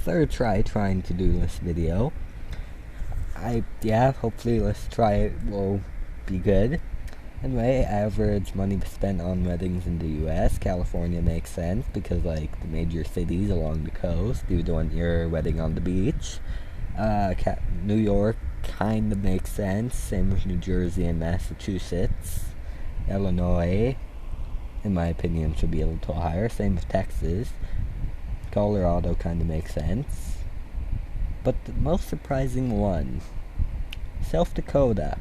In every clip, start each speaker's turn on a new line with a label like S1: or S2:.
S1: third trying to do this video. Hopefully this try will be good. Anyway, average money spent on weddings in the US. California makes sense because like the major cities along the coast, you don't want your wedding on the beach. New York kind of makes sense, same with New Jersey and Massachusetts. Illinois, in my opinion, should be a little higher, same with Texas. Colorado kind of makes sense. But the most surprising one, South Dakota.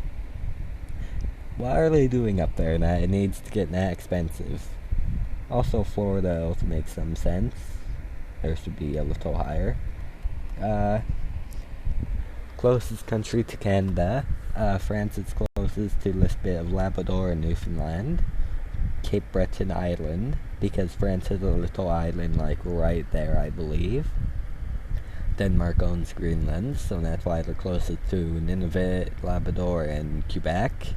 S1: What are they doing up there that it needs to get that expensive? Also, Florida also makes some sense. There should be a little higher. Closest country to Canada. France is closest to this bit of Labrador and Newfoundland. Cape Breton Island, because France has a little island like right there, I believe. Denmark owns Greenland, so that's why they're closest to Nunavut, Labrador, and Quebec.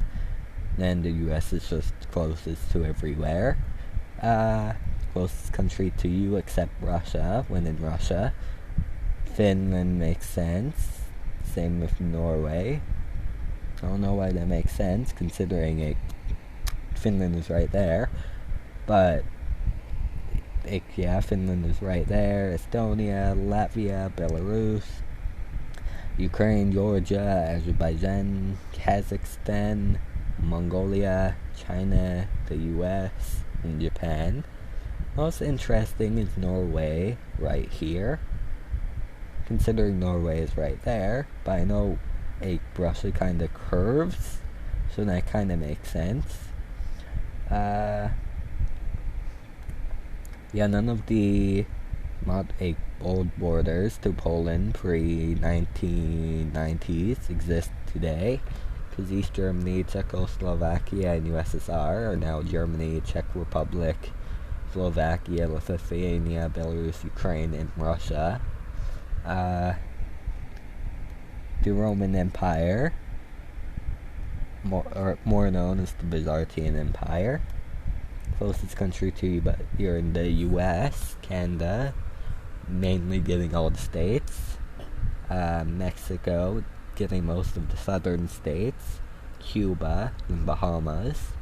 S1: Then the US is just closest to everywhere. Closest country to you except Russia, when in Russia. Finland makes sense. Same with Norway. I don't know why that makes sense, considering Finland is right there. But, Finland is right there. Estonia, Latvia, Belarus, Ukraine, Georgia, Azerbaijan, Kazakhstan, Mongolia, China, the US, and Japan. Most interesting is Norway, right here. Considering Norway is right there, but I know Russia kind of curves, so that kind of makes sense. None of the old borders to Poland pre-1990s exist today, because East Germany, Czechoslovakia, and USSR are now Germany, Czech Republic, Slovakia, Lithuania, Belarus, Ukraine, and Russia. The Roman Empire, more known as the Byzantine Empire. Closest country to you, but you're in the US, Canada, mainly getting all the states. Mexico, getting most of the southern states. Cuba and Bahamas,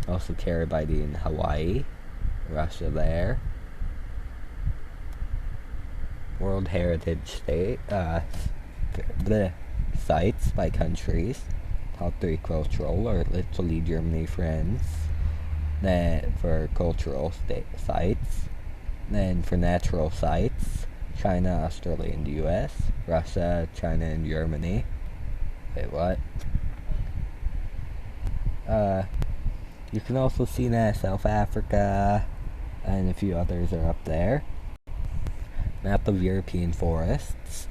S1: also Caribbean and Hawaii. Russia there. World Heritage sites by countries. Top 3 cultural, or literally Germany, France. Then for cultural sites. Then for natural sites, China, Australia, and the US. Russia, China, and Germany. Wait, what? You can also see that South Africa and a few others are up there. Map of European forests.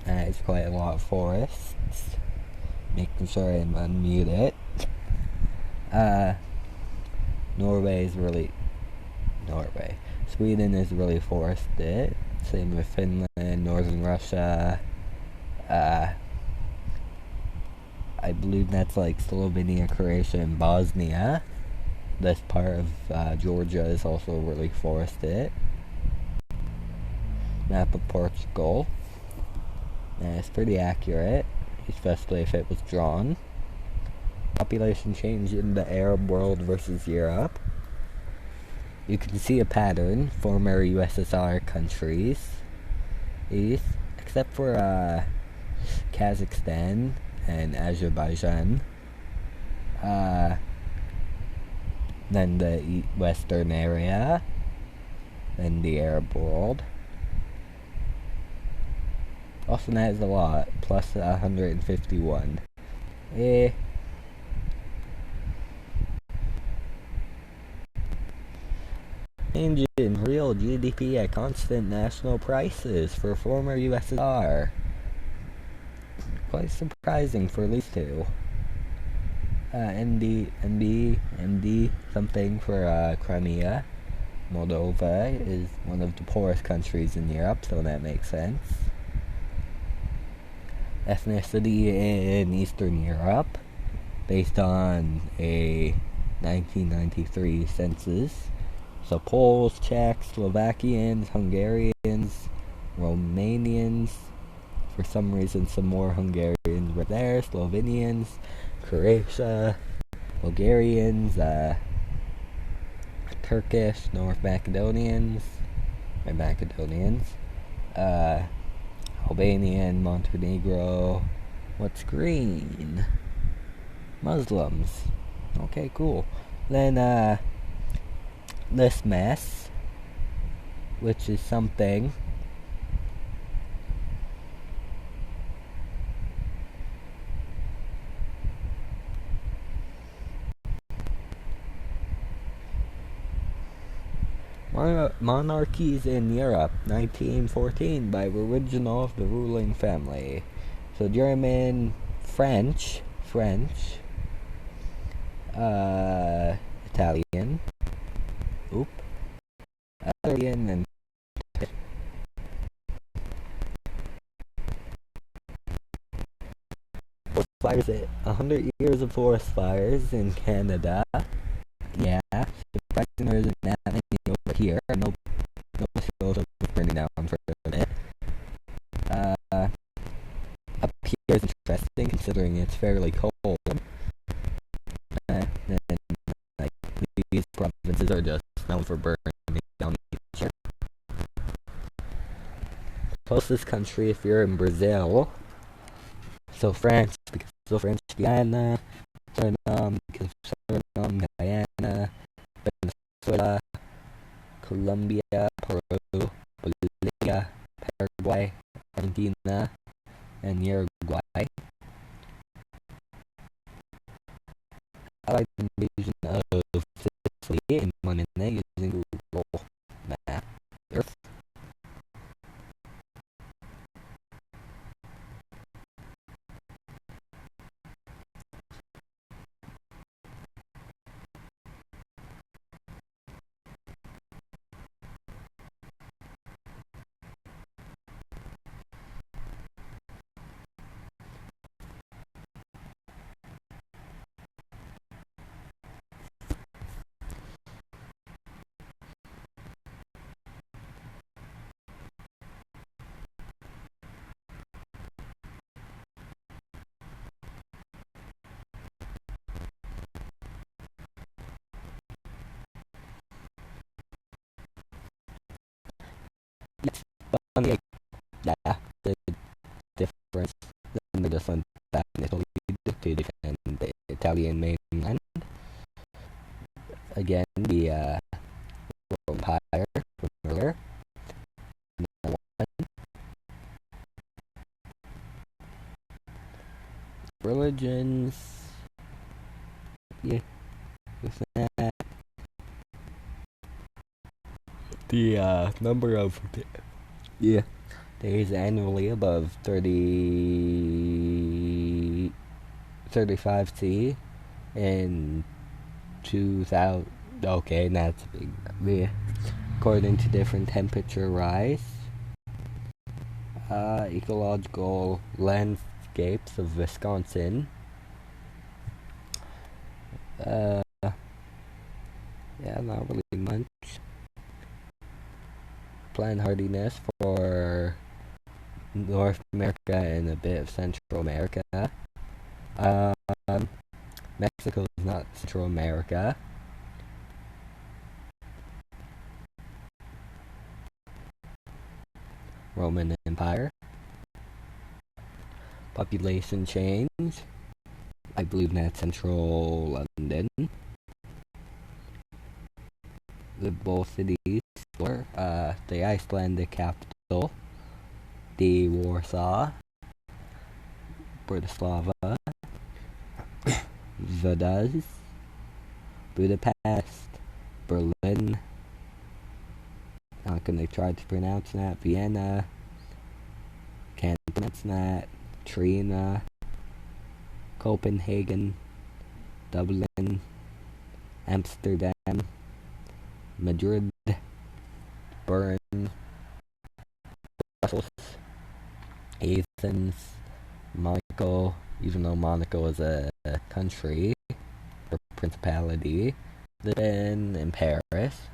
S1: It's quite a lot of forests. Making sure I unmute it. Norway. Sweden is really forested. Same with Finland, Northern Russia. I believe that's like Slovenia, Croatia, and Bosnia. This part of Georgia is also really forested. Map of Portugal. It's pretty accurate, especially if it was drawn. Population change in the Arab world versus Europe. You can see a pattern. Former USSR countries, except for Kazakhstan and Azerbaijan. Then the western area, then the Arab world. Also, that is a lot, plus 151. Change in real GDP at constant national prices for former USSR. Quite surprising for these two. MD, something for Crimea. Moldova is one of the poorest countries in Europe, so that makes sense. Ethnicity in Eastern Europe, based on a 1993 census. So Poles, Czechs, Slovakians, Hungarians, Romanians. For some reason, some more Hungarians were there. Slovenians, Croatia, Bulgarians, Turkish, North Macedonians, Albanian, Montenegro. What's green? Muslims. Okay, cool. Then, this mess, which is something. Monarchies in Europe, 1914, by original of the ruling family. So German, French, Italian, Italian, and forest fires. 100 years of forest fires in Canada. Yeah, surprisingly, there isn't that many over here. No shows are burning down for a bit. Up here is interesting considering it's fairly cold. And like these provinces are just known for burning down nature. Closest country if you're in Brazil. So France, because of French Guiana, Suriname, because of Suriname, Guyana, Venezuela, Colombia, Peru, Bolivia, Paraguay, Argentina, and Uruguay. I like the invasion of Sicily in Montenegro using Google Maps. Earth. It's funny, yeah, the difference in the different Italy to defend the Italian mainland. Again, the Empire from earlier. Religions. Yeah, with that, the number of days annually above 35C and 2000. Okay, that's big. Yeah, according to different temperature rise. Ecological landscapes of Wisconsin. Yeah, not really much. Plant hardiness for North America and a bit of Central America. Mexico is not Central America. Roman Empire. Population change. I believe that's Central London. The both cities were the Icelandic capital, the Warsaw, Bratislava, Vaduz, Budapest, Berlin. Not gonna try to pronounce that. Vienna. Can't pronounce that. Trina. Copenhagen. Dublin. Amsterdam. Madrid. Bern. Brussels. Athens. Monaco. Even though Monaco is a country or principality. Then in Paris.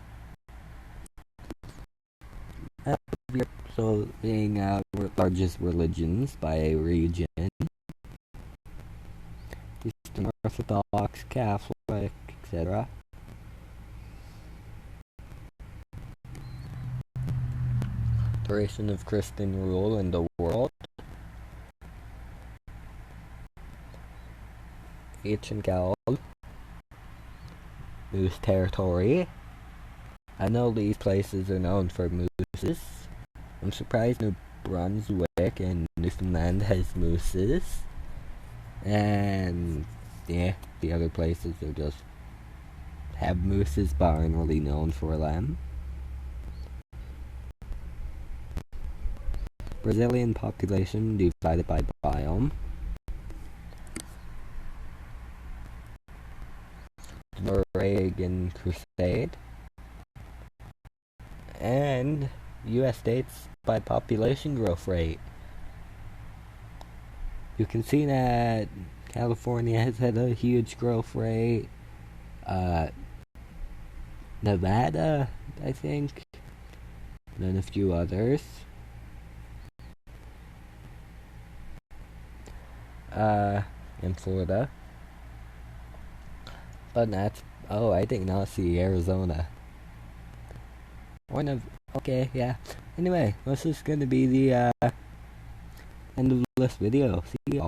S1: also being largest religions by region. Eastern Orthodox, Catholic, etc. Duration of Christian rule in the world. Ancient Gaul. Moose territory. I know these places are known for mooses. I'm surprised New Brunswick and Newfoundland has mooses. And yeah, the other places are just have mooses but aren't really known for them. Brazilian population divided by biome. Norwegian Crusade. And U.S. states by population growth rate. You can see that California has had a huge growth rate. Nevada, I think. And then a few others. In Florida. But that's... Oh, I did not see Arizona. Okay, yeah. Anyway, this is gonna be the end of this video. See y'all.